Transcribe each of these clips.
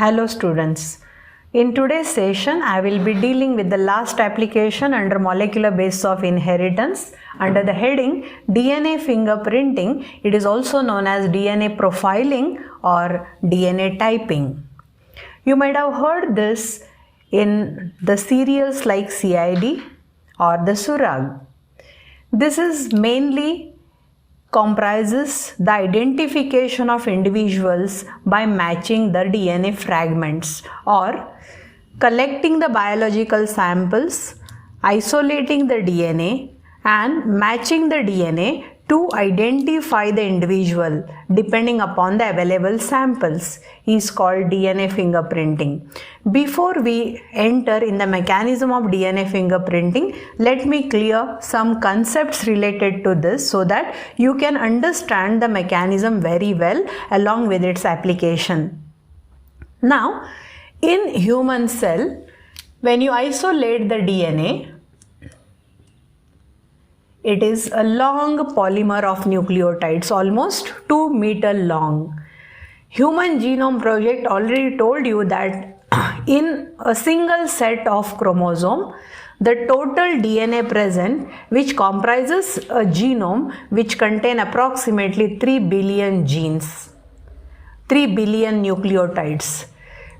Hello students. In today's session, I will be dealing with the last application under molecular basis of inheritance under the heading DNA fingerprinting. It is also known as DNA profiling or DNA typing. You might have heard this in the serials like CID or the Surag. This is mainly comprises the identification of individuals by matching the DNA fragments or collecting the biological samples, isolating the DNA and matching the DNA to identify the individual depending upon the available samples is called DNA fingerprinting. Before we enter in the mechanism of DNA fingerprinting, let me clear some concepts related to this so that you can understand the mechanism very well along with its application. Now, in human cell, when you isolate the DNA, it is a long polymer of nucleotides, almost 2 meters long. Human Genome Project already told you that in a single set of chromosome, the total DNA present, which comprises a genome which contain approximately 3 billion genes, 3 billion nucleotides.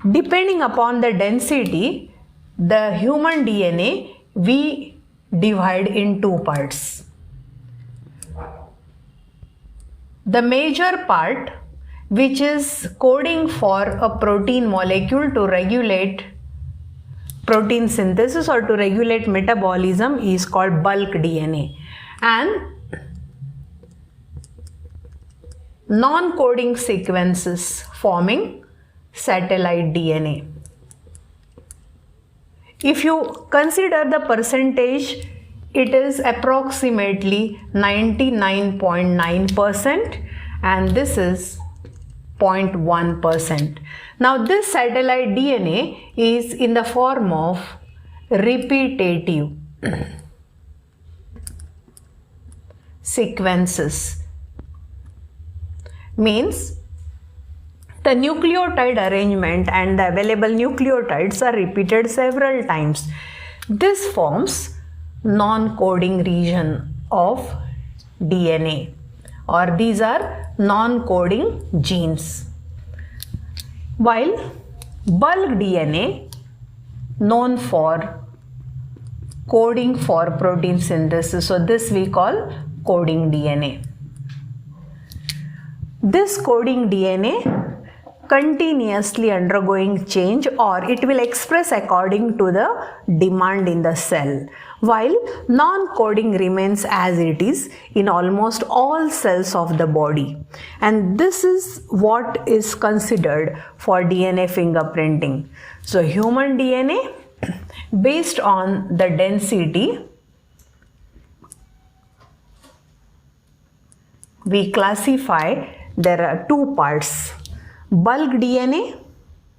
Depending upon the density, the human DNA we divide in two parts. The major part, which is coding for a protein molecule to regulate protein synthesis or to regulate metabolism, is called bulk DNA, and non-coding sequences forming satellite DNA. If you consider the percentage, it is approximately 99.9% and this is 0.1%. Now this satellite DNA is in the form of repetitive sequences. Means the nucleotide arrangement and the available nucleotides are repeated several times. This forms non-coding region of DNA, or these are non-coding genes. While bulk DNA, known for coding for protein synthesis, so this we call coding DNA. This coding DNA continuously undergoing change, or it will express according to the demand in the cell, while non-coding remains as it is in almost all cells of the body. And this is what is considered for DNA fingerprinting. So human DNA, based on the density, we classify there are two parts: bulk DNA,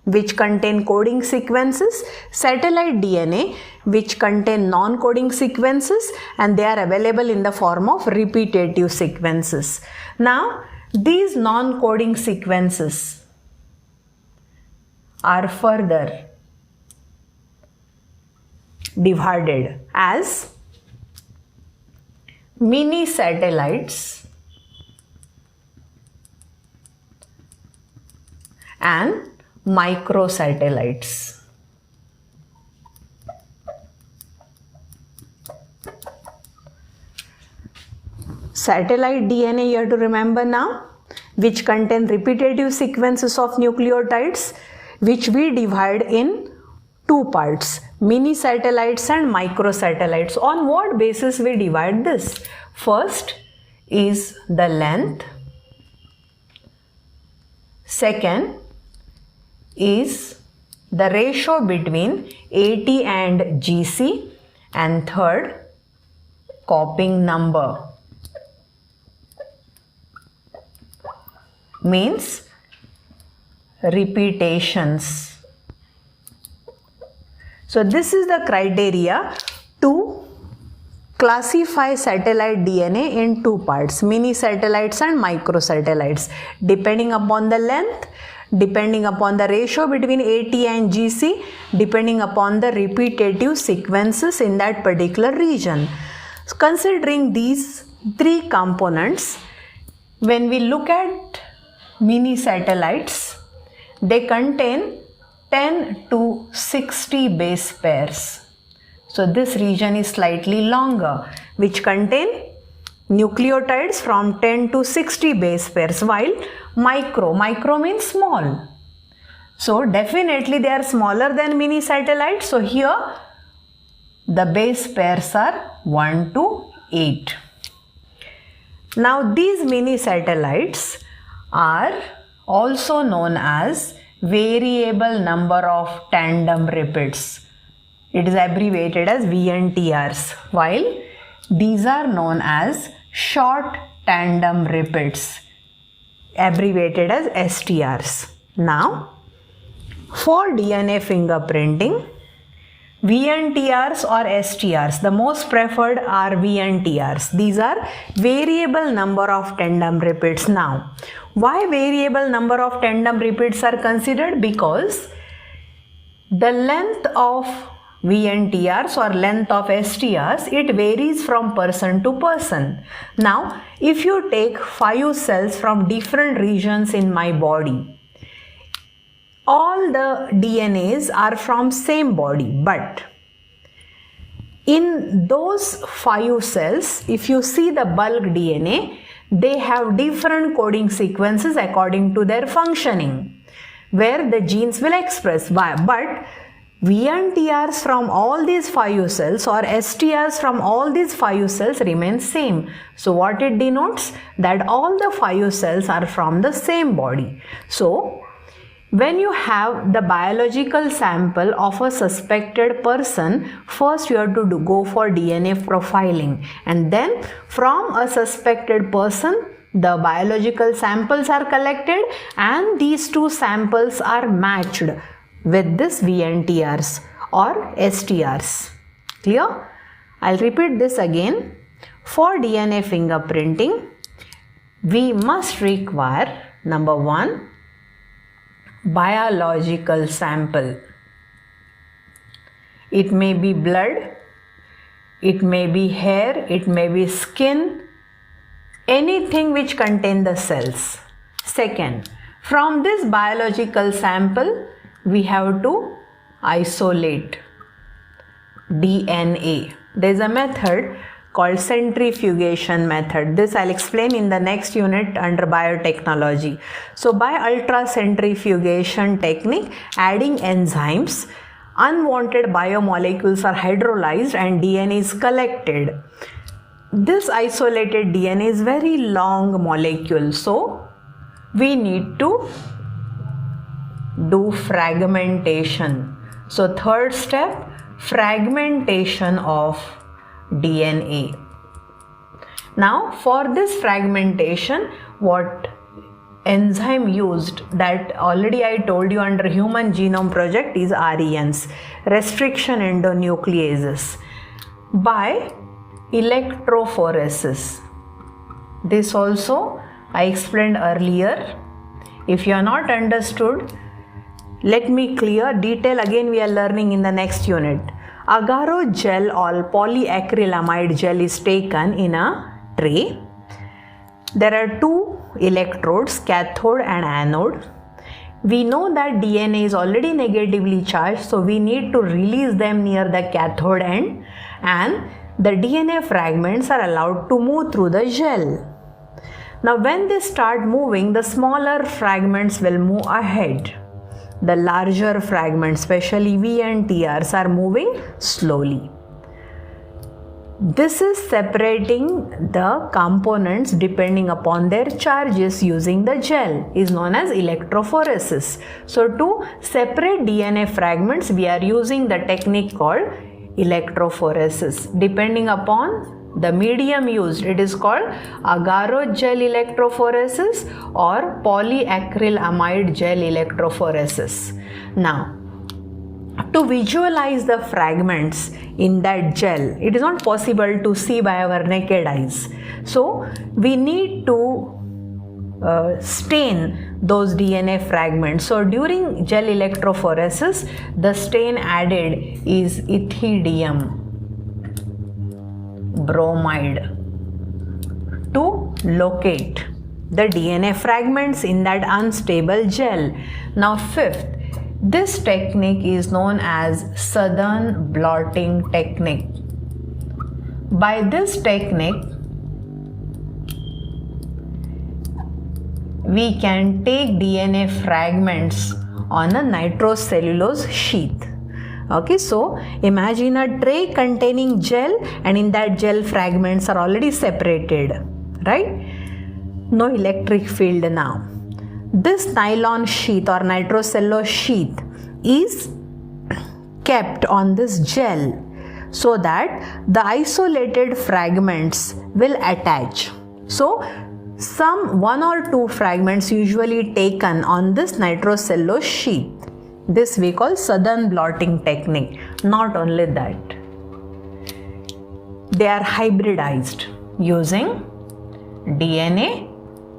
which contain coding sequences, satellite DNA, which contain non-coding sequences, and they are available in the form of repetitive sequences. Now, these non-coding sequences are further divided as mini satellites and microsatellites. Satellite DNA you have to remember now, which contain repetitive sequences of nucleotides, which we divide in two parts: mini satellites and microsatellites. On what basis we divide this? First is the length. Second is the ratio between AT and GC, and third, copying number. Means repetitions. So this is the criteria to classify satellite DNA in two parts: mini satellites and microsatellites. Depending upon the length, depending upon the ratio between AT and GC, depending upon the repetitive sequences in that particular region. So considering these three components, when we look at mini satellites, they contain 10 to 60 base pairs. So this region is slightly longer, which contain nucleotides from 10 to 60 base pairs, while micro means small. So definitely they are smaller than mini satellites. So here the base pairs are 1 to 8. Now these mini satellites are also known as variable number of tandem repeats. It is abbreviated as VNTRs, while these are known as short tandem repeats, abbreviated as STRs. Now, for DNA fingerprinting, VNTRs or STRs, the most preferred are VNTRs. These are variable number of tandem repeats. Now, why variable number of tandem repeats are considered? Because the length of VNTRs or length of STRs, it varies from person to person. Now, if you take 5 cells from different regions in my body, all the DNAs are from same body, but in those 5 cells, if you see the bulk DNA, they have different coding sequences according to their functioning, where the genes will express. But VNTRs from all these 5 cells or STRs from all these 5 cells remain same. So what it denotes? That all the 5 cells are from the same body. So when you have the biological sample of a suspected person, first you have to go for DNA profiling, and then from a suspected person, the biological samples are collected and these two samples are matched with this VNTRs or STRs. Clear? I'll repeat this again. For DNA fingerprinting, we must require number 1, biological sample. It may be blood, it may be hair, it may be skin, anything which contain the cells. Second, from this biological sample, we have to isolate DNA. There is a method called centrifugation method. This I'll explain in the next unit under biotechnology. So by ultracentrifugation technique, adding enzymes, unwanted biomolecules are hydrolyzed and DNA is collected. This isolated DNA is very long molecule, so we need to do fragmentation. So third step, fragmentation of DNA. Now for this fragmentation, what enzyme used, that already I told you under Human Genome Project, is RENs, restriction endonucleases, by electrophoresis. This also I explained earlier. If you are not understood, let me clear detail again, we are learning in the next unit. Agar gel or polyacrylamide gel is taken in a tray. There are 2 electrodes, cathode and anode. We know that DNA is already negatively charged, so we need to release them near the cathode end, and the DNA fragments are allowed to move through the gel. Now when they start moving, the smaller fragments will move ahead. The larger fragments, especially VNTRs, are moving slowly. This is separating the components depending upon their charges using the gel, is known as electrophoresis. So to separate DNA fragments, we are using the technique called electrophoresis. Depending upon the medium used, it is called agar gel electrophoresis or polyacrylamide gel electrophoresis. Now, to visualize the fragments in that gel, it is not possible to see by our naked eyes. So we need to stain those DNA fragments. So during gel electrophoresis, the stain added is ethidium bromide to locate the DNA fragments in that unstable gel. Now fifth, this technique is known as Southern blotting technique. By this technique, we can take DNA fragments on a nitrocellulose sheath. Okay, so imagine a tray containing gel, and in that gel fragments are already separated, right? No electric field now. This nylon sheath or nitrocellulose sheath is kept on this gel so that the isolated fragments will attach. So some 1 or 2 fragments usually taken on this nitrocellulose sheath. This we call Southern blotting technique. Not only that, they are hybridized using DNA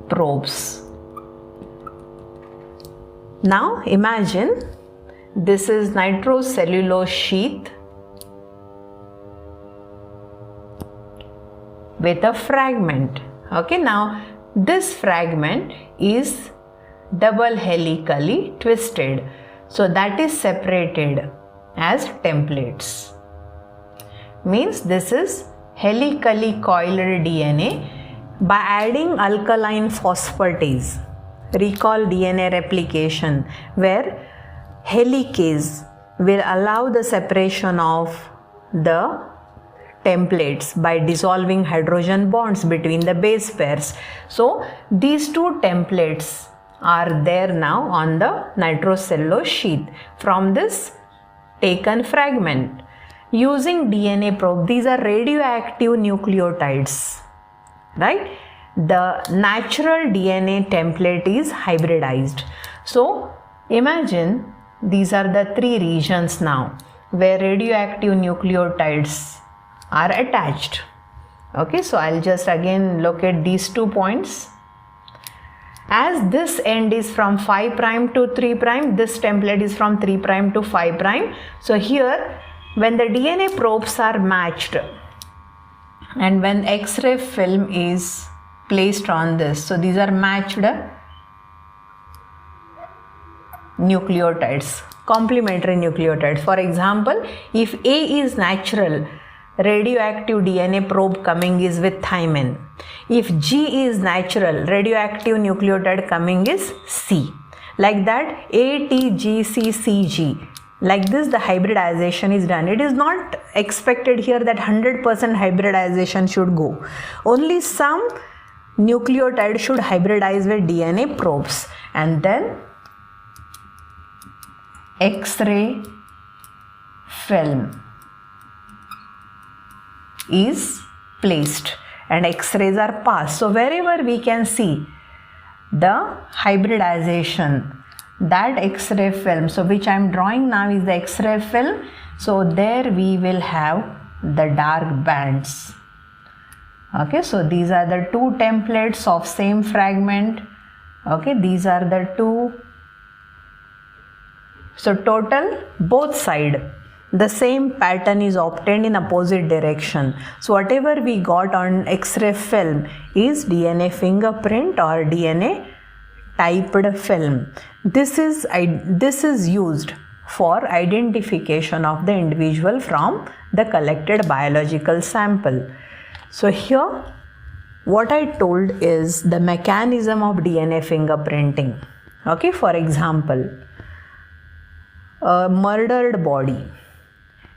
probes. Now imagine this is nitrocellulose sheath with a fragment. Okay, now this fragment is double helically twisted, so that is separated as templates. Means this is helically coiled DNA. By adding alkaline phosphatase, recall DNA replication, where helicase will allow the separation of the templates by dissolving hydrogen bonds between the base pairs. So these two templates are there now on the nitrocellulose sheath from this taken fragment. Using DNA probe, these are radioactive nucleotides, right? The natural DNA template is hybridized. So imagine these are the 3 regions now where radioactive nucleotides are attached. Okay, so I'll just again locate these 2 points. As this end is from 5' to 3', this template is from 3' to 5'. So here, when the DNA probes are matched and when X-ray film is placed on this, so these are matched nucleotides, complementary nucleotides. For example, if A is natural, radioactive DNA probe coming is with thymine. If G is natural, radioactive nucleotide coming is C. Like that, A, T, G, C, C, G. Like this, the hybridization is done. It is not expected here that 100% hybridization should go. Only some nucleotide should hybridize with DNA probes, and then X-ray film is placed and X-rays are passed. So wherever we can see the hybridization, that X-ray film, so which I am drawing now is the X-ray film. So there we will have the dark bands. Okay, so these are the 2 templates of same fragment. Okay, these are the 2. So total both side the same pattern is obtained in opposite direction. So whatever we got on X-ray film is DNA fingerprint or DNA typed film. This is used for identification of the individual from the collected biological sample. So here what I told is the mechanism of DNA fingerprinting. Okay, for example, a murdered body,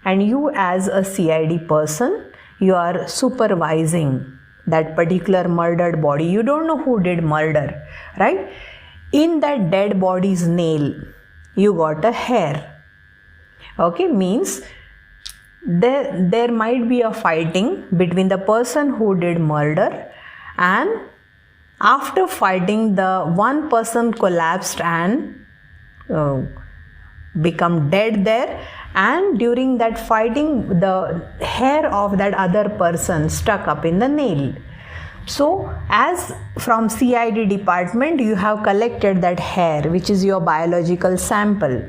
and you as a CID person, you are supervising that particular murdered body. You don't know who did murder, right? In that dead body's nail, you got a hair. Okay, means there might be a fighting between the person who did murder, and after fighting, the one person collapsed and become dead there, and during that fighting the hair of that other person stuck up in the nail. So as from CID department you have collected that hair, which is your biological sample.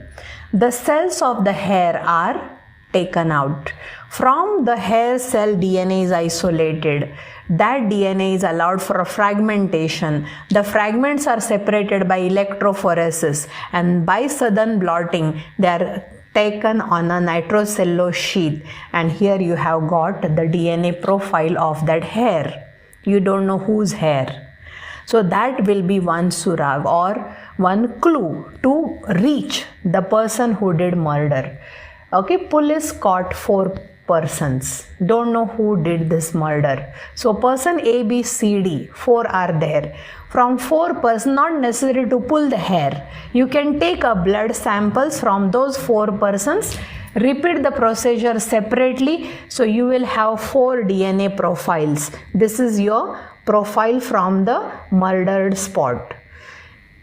The cells of the hair are taken out. From the hair cell DNA is isolated. That DNA is allowed for a fragmentation. The fragments are separated by electrophoresis, and by Southern blotting they are taken on a nitrocellulose sheath, and here you have got the DNA profile of that hair. You don't know whose hair. So that will be one surag or one clue to reach the person who did murder. Okay, police caught 4 persons. Don't know who did this murder. So person A, B, C, D, 4 are there. From 4 persons, not necessary to pull the hair. You can take a blood samples from those 4 persons. Repeat the procedure separately, so you will have 4 DNA profiles. This is your profile from the murdered spot.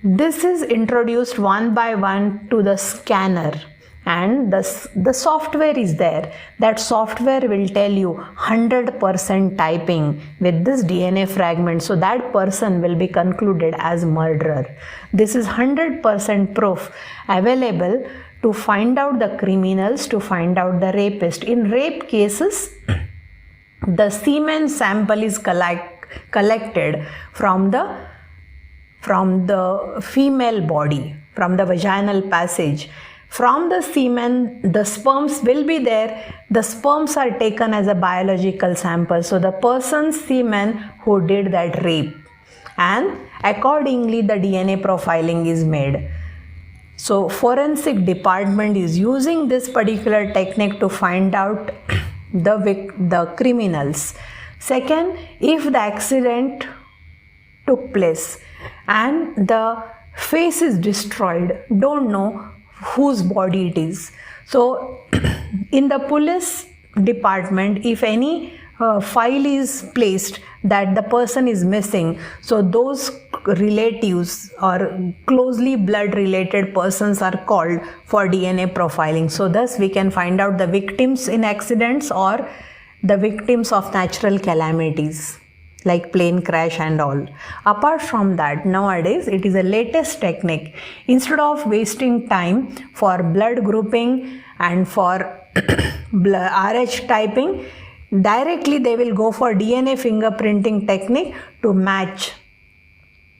This is introduced one by one to the scanner, and the software is there. That software will tell you 100% typing with this DNA fragment, so that person will be concluded as murderer. This is 100% proof available to find out the criminals, to find out the rapist. In rape cases, the semen sample is collected from the female body, from the vaginal passage. From the semen, the sperms will be there. The sperms are taken as a biological sample. So the person's semen who did that rape, and accordingly the DNA profiling is made. So forensic department is using this particular technique to find out the criminals. Second, if the accident took place and the face is destroyed, don't know whose body it is. So in the police department, if any file is placed that the person is missing, so those relatives or closely blood related persons are called for DNA profiling. So thus we can find out the victims in accidents or the victims of natural calamities like plane crash and all. Apart from that, nowadays it is a latest technique. Instead of wasting time for blood grouping and for RH typing, directly they will go for DNA fingerprinting technique to match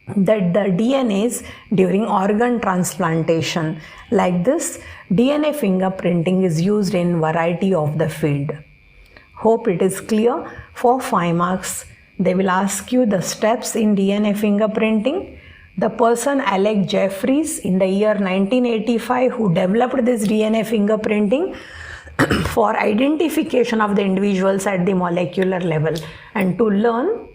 the DNAs during organ transplantation. Like this, DNA fingerprinting is used in variety of the field. Hope it is clear. For 5 marks, they will ask you the steps in DNA fingerprinting. The person Alec Jeffreys in the year 1985 who developed this DNA fingerprinting for identification of the individuals at the molecular level, and to learn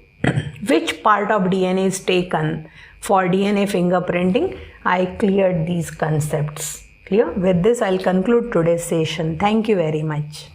which part of DNA is taken for DNA fingerprinting, I cleared these concepts. Clear? With this, I'll conclude today's session. Thank you very much.